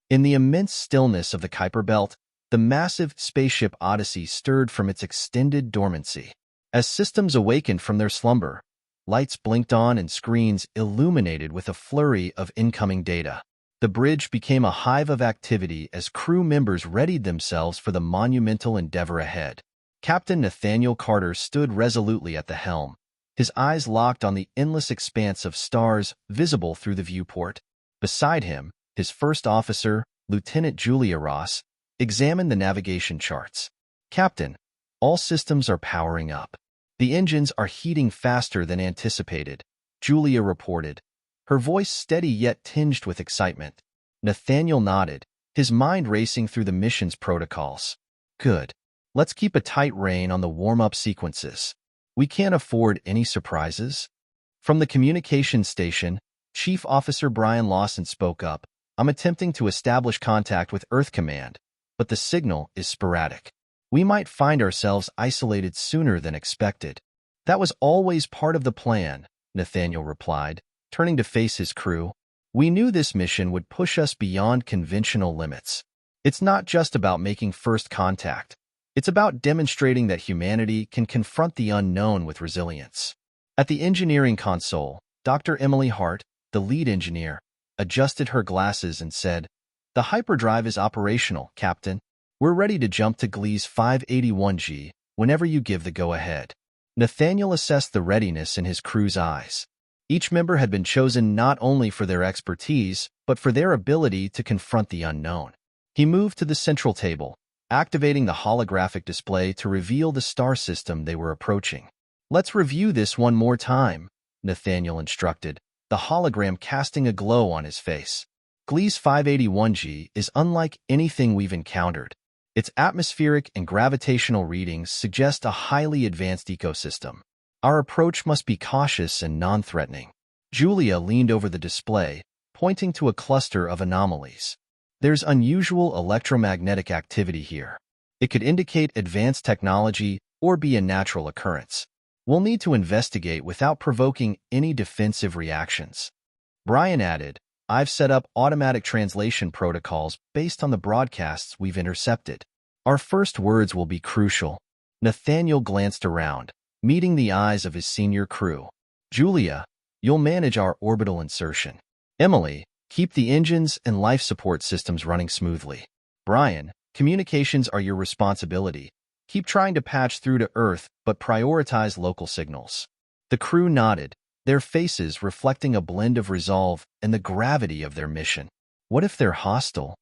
In the immense stillness of the Kuiper Belt, the massive spaceship Odyssey stirred from its extended dormancy. As systems awakened from their slumber, lights blinked on and screens illuminated with a flurry of incoming data. The bridge became a hive of activity as crew members readied themselves for the monumental endeavor ahead. Captain Nathaniel Carter stood resolutely at the helm, his eyes locked on the endless expanse of stars visible through the viewport. Beside him, his first officer, Lieutenant Julia Ross, examined the navigation charts. "Captain, all systems are powering up. The engines are heating faster than anticipated," Julia reported, her voice steady yet tinged with excitement. Nathaniel nodded, his mind racing through the mission's protocols. "Good. Let's keep a tight rein on the warm-up sequences. We can't afford any surprises." From the communications station, Chief Officer Brian Lawson spoke up. "I'm attempting to establish contact with Earth Command, but the signal is sporadic. We might find ourselves isolated sooner than expected." "That was always part of the plan," Nathaniel replied, turning to face his crew. "We knew this mission would push us beyond conventional limits. It's not just about making first contact. It's about demonstrating that humanity can confront the unknown with resilience." At the engineering console, Dr. Emily Hart, the lead engineer, adjusted her glasses and said, "The hyperdrive is operational, Captain. We're ready to jump to Gliese 581G whenever you give the go-ahead." Nathaniel assessed the readiness in his crew's eyes. Each member had been chosen not only for their expertise, but for their ability to confront the unknown. He moved to the central table, activating the holographic display to reveal the star system they were approaching. "Let's review this one more time," Nathaniel instructed, the hologram casting a glow on his face. "Gliese 581G is unlike anything we've encountered. Its atmospheric and gravitational readings suggest a highly advanced ecosystem. Our approach must be cautious and non-threatening." Julia leaned over the display, pointing to a cluster of anomalies. "There's unusual electromagnetic activity here. It could indicate advanced technology or be a natural occurrence. We'll need to investigate without provoking any defensive reactions." Brian added, "I've set up automatic translation protocols based on the broadcasts we've intercepted. Our first words will be crucial." Nathaniel glanced around, meeting the eyes of his senior crew. "Julia, you'll manage our orbital insertion. Emily, keep the engines and life support systems running smoothly. Brian, communications are your responsibility. Keep trying to patch through to Earth, but prioritize local signals." The crew nodded, their faces reflecting a blend of resolve and the gravity of their mission. "What if they're hostile?"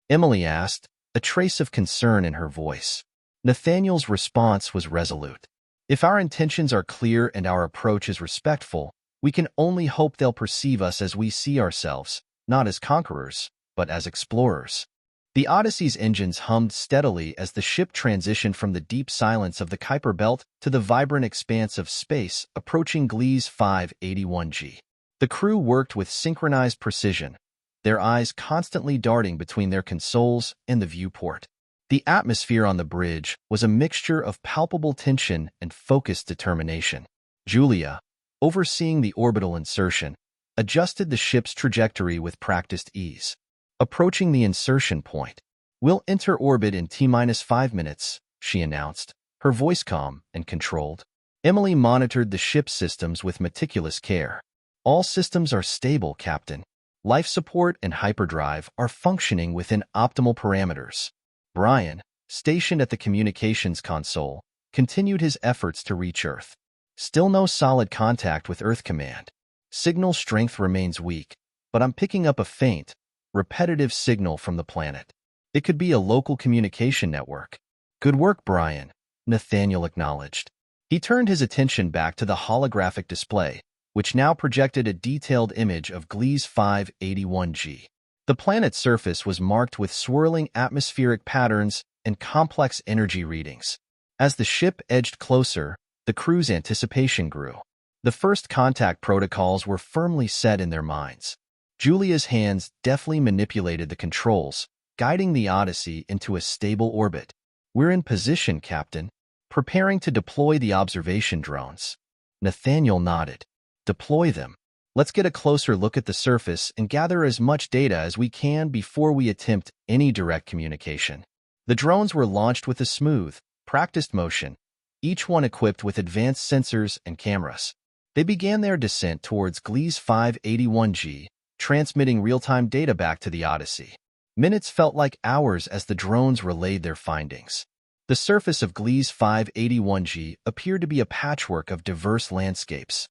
Emily asked, a trace of concern in her voice. Nathaniel's response was resolute. "If our intentions are clear and our approach is respectful, we can only hope they'll perceive us as we see ourselves, not as conquerors, but as explorers." The Odyssey's engines hummed steadily as the ship transitioned from the deep silence of the Kuiper Belt to the vibrant expanse of space approaching Gliese 581G. The crew worked with synchronized precision, their eyes constantly darting between their consoles and the viewport. The atmosphere on the bridge was a mixture of palpable tension and focused determination. Julia, overseeing the orbital insertion, adjusted the ship's trajectory with practiced ease. Approaching the insertion point, "We'll enter orbit in T-5 minutes, she announced, her voice calm and controlled. Emily monitored the ship's systems with meticulous care. "All systems are stable, Captain. Life support and hyperdrive are functioning within optimal parameters." Brian, stationed at the communications console, continued his efforts to reach Earth. "Still no solid contact with Earth Command. Signal strength remains weak, but I'm picking up a faint, repetitive signal from the planet. It could be a local communication network." "Good work, Brian," Nathaniel acknowledged. He turned his attention back to the holographic display, which now projected a detailed image of Gliese 581G. The planet's surface was marked with swirling atmospheric patterns and complex energy readings. As the ship edged closer, the crew's anticipation grew. The first contact protocols were firmly set in their minds. Julia's hands deftly manipulated the controls, guiding the Odyssey into a stable orbit. "We're in position, Captain, preparing to deploy the observation drones." Nathaniel nodded. "Deploy them. Let's get a closer look at the surface and gather as much data as we can before we attempt any direct communication. The drones were launched with a smooth, practiced motion, each one equipped with advanced sensors and cameras. They began their descent towards Gliese 581G, transmitting real-time data back to the Odyssey. Minutes felt like hours as the drones relayed their findings. The surface of Gliese 581G appeared to be a patchwork of diverse landscapes: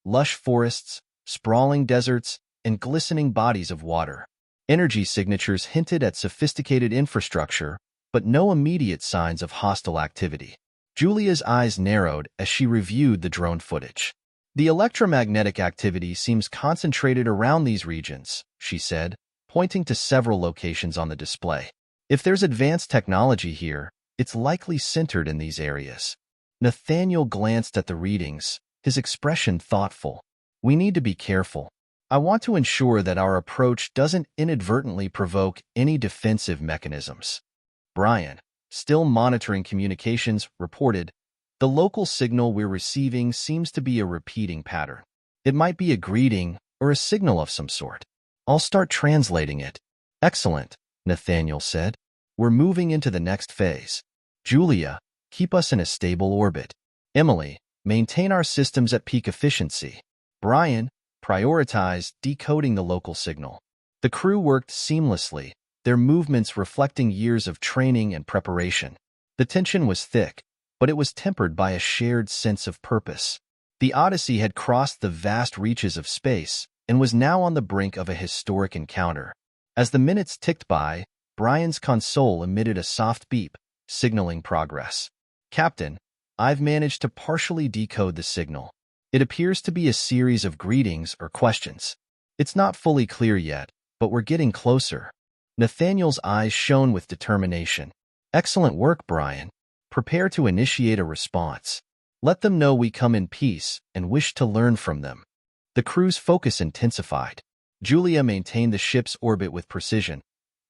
lush forests, sprawling deserts, and glistening bodies of water. Energy signatures hinted at sophisticated infrastructure, but no immediate signs of hostile activity. Julia's eyes narrowed as she reviewed the drone footage. The electromagnetic activity seems concentrated around these regions, she said, pointing to several locations on the display. If there's advanced technology here, it's likely centered in these areas. Nathaniel glanced at the readings, his expression thoughtful. We need to be careful. I want to ensure that our approach doesn't inadvertently provoke any defensive mechanisms. Brian, still monitoring communications, reported, "The local signal we're receiving seems to be a repeating pattern. It might be a greeting or a signal of some sort. I'll start translating it." "Excellent," Nathaniel said. "We're moving into the next phase. Julia, keep us in a stable orbit. Emily, maintain our systems at peak efficiency. Brian, prioritize decoding the local signal." The crew worked seamlessly, their movements reflecting years of training and preparation. The tension was thick, but it was tempered by a shared sense of purpose. The Odyssey had crossed the vast reaches of space and was now on the brink of a historic encounter. As the minutes ticked by, Brian's console emitted a soft beep, signaling progress. "Captain, I've managed to partially decode the signal. It appears to be a series of greetings or questions. It's not fully clear yet, but we're getting closer." Nathaniel's eyes shone with determination. "Excellent work, Brian. Prepare to initiate a response. Let them know we come in peace and wish to learn from them." The crew's focus intensified. Julia maintained the ship's orbit with precision.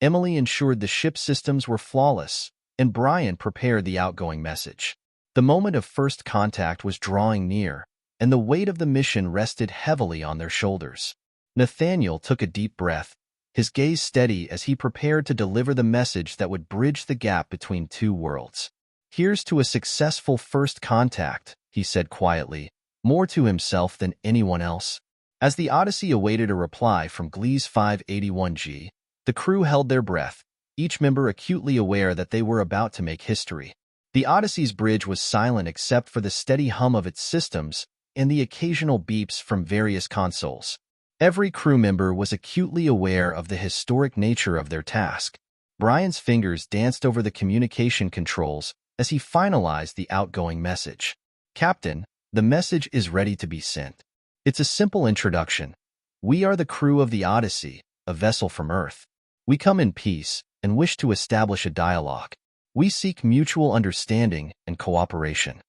Emily ensured the ship systems were flawless, and Brian prepared the outgoing message. The moment of first contact was drawing near, and the weight of the mission rested heavily on their shoulders. Nathaniel took a deep breath, his gaze steady as he prepared to deliver the message that would bridge the gap between two worlds. "Here's to a successful first contact," he said quietly, more to himself than anyone else. As the Odyssey awaited a reply from Gliese 581G, the crew held their breath, each member acutely aware that they were about to make history. The Odyssey's bridge was silent except for the steady hum of its systems and the occasional beeps from various consoles. Every crew member was acutely aware of the historic nature of their task. Brian's fingers danced over the communication controls as he finalized the outgoing message. "Captain, the message is ready to be sent. It's a simple introduction. We are the crew of the Odyssey, a vessel from Earth. We come in peace and wish to establish a dialogue. We seek mutual understanding and cooperation."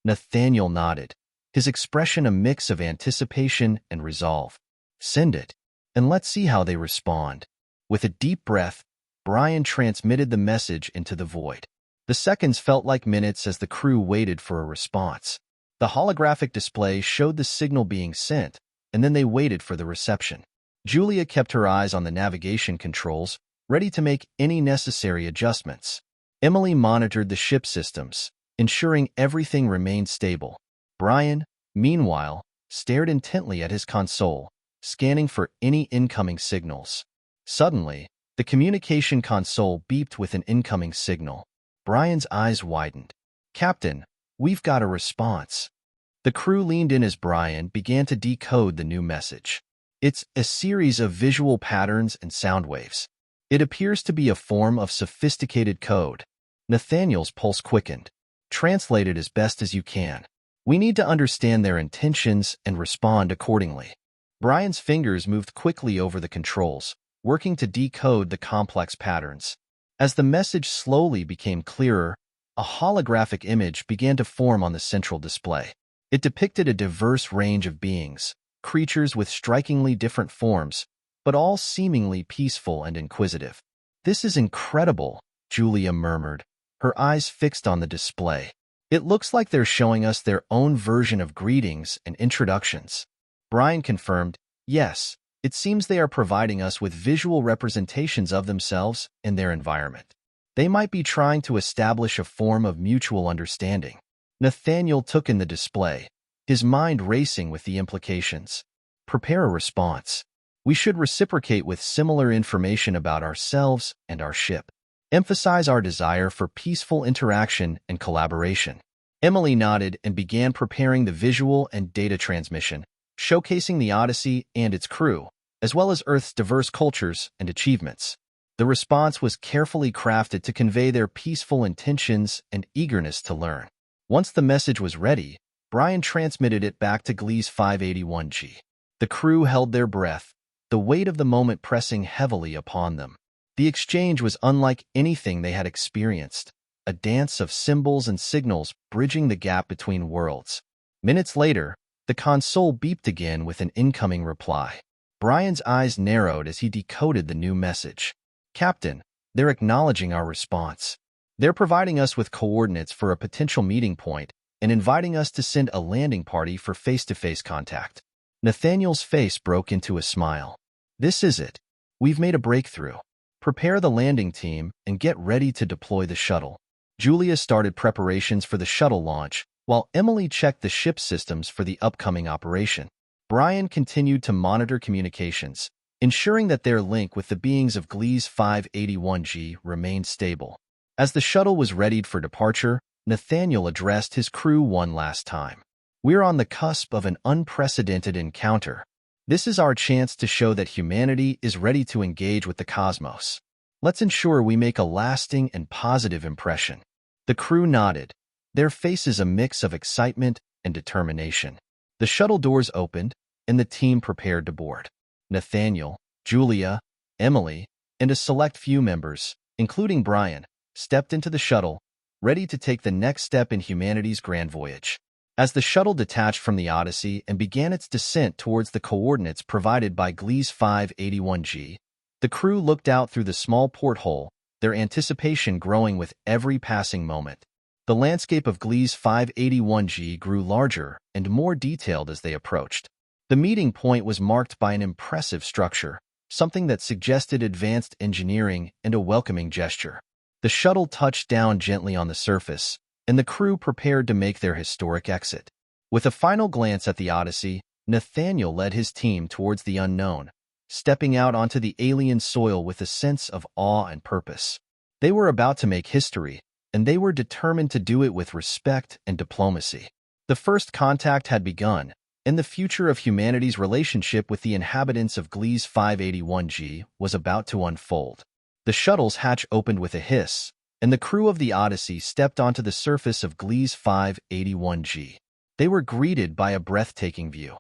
Nathaniel nodded, his expression a mix of anticipation and resolve. "Send it, and let's see how they respond." With a deep breath, Brian transmitted the message into the void. The seconds felt like minutes as the crew waited for a response. The holographic display showed the signal being sent, and then they waited for the reception. Julia kept her eyes on the navigation controls, ready to make any necessary adjustments. Emily monitored the ship systems, ensuring everything remained stable. Brian, meanwhile, stared intently at his console, scanning for any incoming signals. Suddenly, the communication console beeped with an incoming signal. Brian's eyes widened. "Captain, we've got a response." The crew leaned in as Brian began to decode the new message. It's a series of visual patterns and sound waves. It appears to be a form of sophisticated code. Nathaniel's pulse quickened. "Translate it as best as you can. We need to understand their intentions and respond accordingly." Brian's fingers moved quickly over the controls, working to decode the complex patterns. As the message slowly became clearer, a holographic image began to form on the central display. It depicted a diverse range of beings, creatures with strikingly different forms, but all seemingly peaceful and inquisitive. "This is incredible," Julia murmured, her eyes fixed on the display. "It looks like they're showing us their own version of greetings and introductions." Brian confirmed, Yes, it seems they are providing us with visual representations of themselves and their environment. They might be trying to establish a form of mutual understanding. Nathaniel took in the display, his mind racing with the implications. Prepare a response. We should reciprocate with similar information about ourselves and our ship. Emphasize our desire for peaceful interaction and collaboration. Emily nodded and began preparing the visual and data transmission, showcasing the Odyssey and its crew, as well as Earth's diverse cultures and achievements. The response was carefully crafted to convey their peaceful intentions and eagerness to learn. Once the message was ready, Brian transmitted it back to Gliese 581G. The crew held their breath, the weight of the moment pressing heavily upon them. The exchange was unlike anything they had experienced, a dance of symbols and signals bridging the gap between worlds. Minutes later, the console beeped again with an incoming reply. Brian's eyes narrowed as he decoded the new message. Captain, they're acknowledging our response. They're providing us with coordinates for a potential meeting point and inviting us to send a landing party for face-to-face contact. Nathaniel's face broke into a smile. This is it. We've made a breakthrough. Prepare the landing team and get ready to deploy the shuttle. Julia started preparations for the shuttle launch, while Emily checked the ship systems for the upcoming operation. Brian continued to monitor communications, ensuring that their link with the beings of Gliese 581G remained stable. As the shuttle was readied for departure, Nathaniel addressed his crew one last time. We're on the cusp of an unprecedented encounter. This is our chance to show that humanity is ready to engage with the cosmos. Let's ensure we make a lasting and positive impression. The crew nodded, their faces a mix of excitement and determination. The shuttle doors opened, and the team prepared to board. Nathaniel, Julia, Emily, and a select few members, including Brian, stepped into the shuttle, ready to take the next step in humanity's grand voyage. As the shuttle detached from the Odyssey and began its descent towards the coordinates provided by Gliese 581G, the crew looked out through the small porthole, their anticipation growing with every passing moment. The landscape of Gliese 581G grew larger and more detailed as they approached. The meeting point was marked by an impressive structure, something that suggested advanced engineering and a welcoming gesture. The shuttle touched down gently on the surface, and the crew prepared to make their historic exit. With a final glance at the Odyssey, Nathaniel led his team towards the unknown, stepping out onto the alien soil with a sense of awe and purpose. They were about to make history, and they were determined to do it with respect and diplomacy. The first contact had begun, and the future of humanity's relationship with the inhabitants of Gliese 581G was about to unfold. The shuttle's hatch opened with a hiss, and the crew of the Odyssey stepped onto the surface of Gliese 581G. They were greeted by a breathtaking view,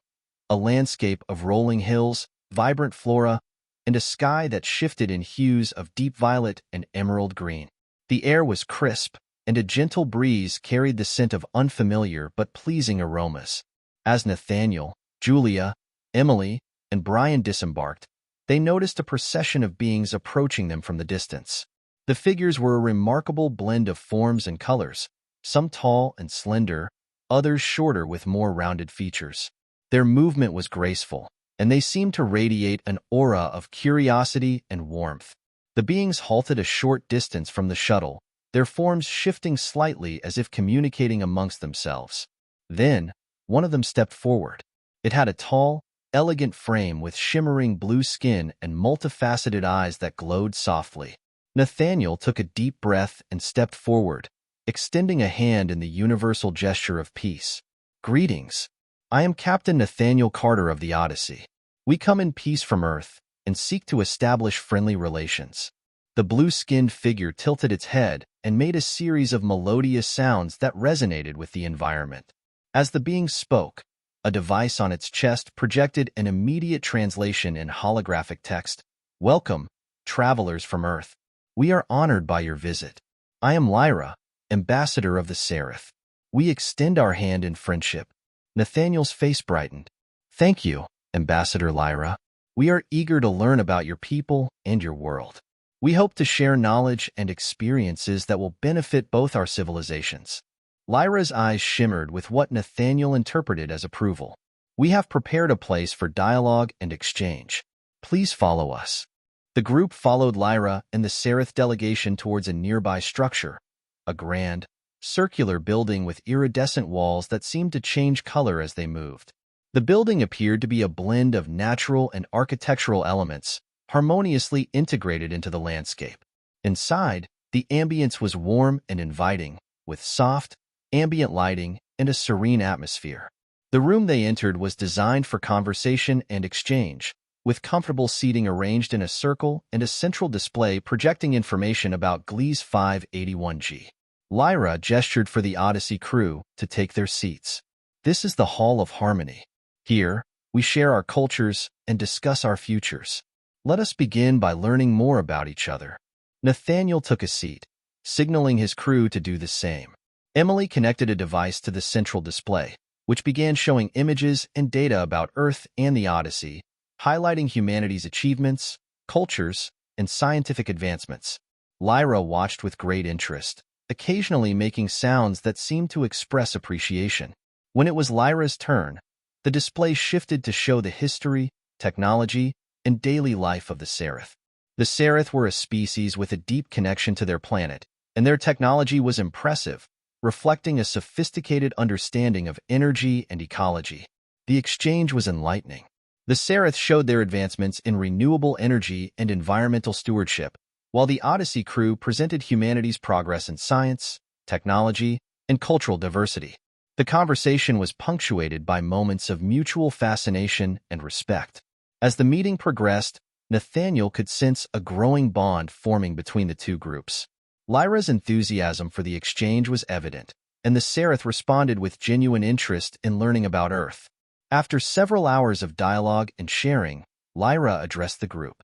a landscape of rolling hills, vibrant flora, and a sky that shifted in hues of deep violet and emerald green. The air was crisp, and a gentle breeze carried the scent of unfamiliar but pleasing aromas. As Nathaniel, Julia, Emily, and Brian disembarked, they noticed a procession of beings approaching them from the distance. The figures were a remarkable blend of forms and colors, some tall and slender, others shorter with more rounded features. Their movement was graceful, and they seemed to radiate an aura of curiosity and warmth. The beings halted a short distance from the shuttle, their forms shifting slightly as if communicating amongst themselves. Then, one of them stepped forward. It had a tall, elegant frame with shimmering blue skin and multifaceted eyes that glowed softly. Nathaniel took a deep breath and stepped forward, extending a hand in the universal gesture of peace. Greetings. I am Captain Nathaniel Carter of the Odyssey. We come in peace from Earth and seek to establish friendly relations. The blue-skinned figure tilted its head and made a series of melodious sounds that resonated with the environment. As the being spoke, a device on its chest projected an immediate translation in holographic text. Welcome, travelers from Earth. We are honored by your visit. I am Lyra, ambassador of the Saryth. We extend our hand in friendship. Nathaniel's face brightened. Thank you, Ambassador Lyra. We are eager to learn about your people and your world. We hope to share knowledge and experiences that will benefit both our civilizations. Lyra's eyes shimmered with what Nathaniel interpreted as approval. We have prepared a place for dialogue and exchange. Please follow us. The group followed Lyra and the Saryth delegation towards a nearby structure, a grand, circular building with iridescent walls that seemed to change color as they moved. The building appeared to be a blend of natural and architectural elements, harmoniously integrated into the landscape. Inside, the ambience was warm and inviting, with soft, ambient lighting and a serene atmosphere. The room they entered was designed for conversation and exchange, with comfortable seating arranged in a circle and a central display projecting information about Gliese 581G. Lyra gestured for the Odyssey crew to take their seats. This is the Hall of Harmony. Here, we share our cultures and discuss our futures. Let us begin by learning more about each other. Nathaniel took a seat, signaling his crew to do the same. Emily connected a device to the central display, which began showing images and data about Earth and the Odyssey, highlighting humanity's achievements, cultures, and scientific advancements. Lyra watched with great interest, occasionally making sounds that seemed to express appreciation. When it was Lyra's turn, the display shifted to show the history, technology, and daily life of the Saryth. The Saryth were a species with a deep connection to their planet, and their technology was impressive, reflecting a sophisticated understanding of energy and ecology. The exchange was enlightening. The Saryth showed their advancements in renewable energy and environmental stewardship, while the Odyssey crew presented humanity's progress in science, technology, and cultural diversity. The conversation was punctuated by moments of mutual fascination and respect. As the meeting progressed, Nathaniel could sense a growing bond forming between the two groups. Lyra's enthusiasm for the exchange was evident, and the Saryth responded with genuine interest in learning about Earth. After several hours of dialogue and sharing, Lyra addressed the group.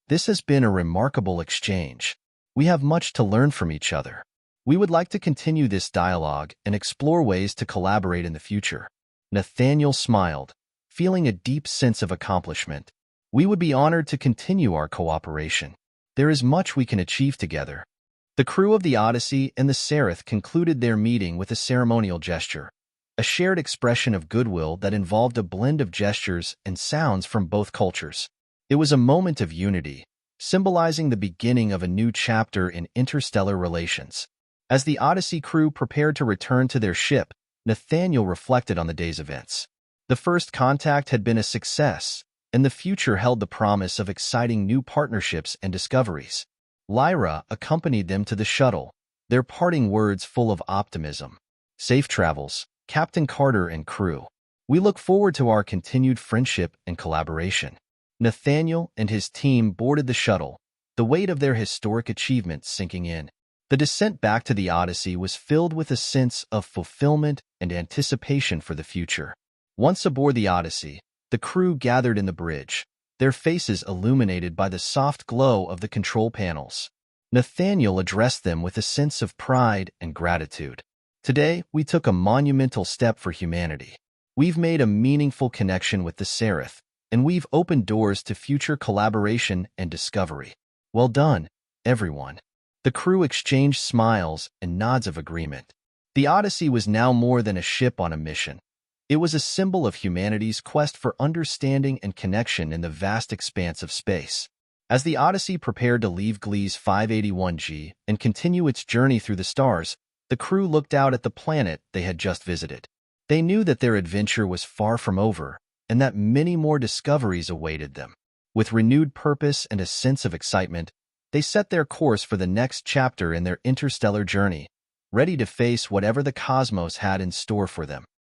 This has been a remarkable exchange. We have much to learn from each other. We would like to continue this dialogue and explore ways to collaborate in the future. Nathaniel smiled, feeling a deep sense of accomplishment. We would be honored to continue our cooperation. There is much we can achieve together. The crew of the Odyssey and the Saryth concluded their meeting with a ceremonial gesture, a shared expression of goodwill that involved a blend of gestures and sounds from both cultures. It was a moment of unity, symbolizing the beginning of a new chapter in interstellar relations. As the Odyssey crew prepared to return to their ship, Nathaniel reflected on the day's events. The first contact had been a success, and the future held the promise of exciting new partnerships and discoveries. Lyra accompanied them to the shuttle, their parting words full of optimism. Safe travels, Captain Carter and crew. We look forward to our continued friendship and collaboration. Nathaniel and his team boarded the shuttle, the weight of their historic achievements sinking in. The descent back to the Odyssey was filled with a sense of fulfillment and anticipation for the future. Once aboard the Odyssey, the crew gathered in the bridge, their faces illuminated by the soft glow of the control panels. Nathaniel addressed them with a sense of pride and gratitude. Today, we took a monumental step for humanity. We've made a meaningful connection with the Saryth, and we've opened doors to future collaboration and discovery. Well done, everyone. The crew exchanged smiles and nods of agreement. The Odyssey was now more than a ship on a mission. It was a symbol of humanity's quest for understanding and connection in the vast expanse of space. As the Odyssey prepared to leave Gliese 581G and continue its journey through the stars, the crew looked out at the planet they had just visited. They knew that their adventure was far from over, and that many more discoveries awaited them. With renewed purpose and a sense of excitement, they set their course for the next chapter in their interstellar journey, ready to face whatever the cosmos had in store for them.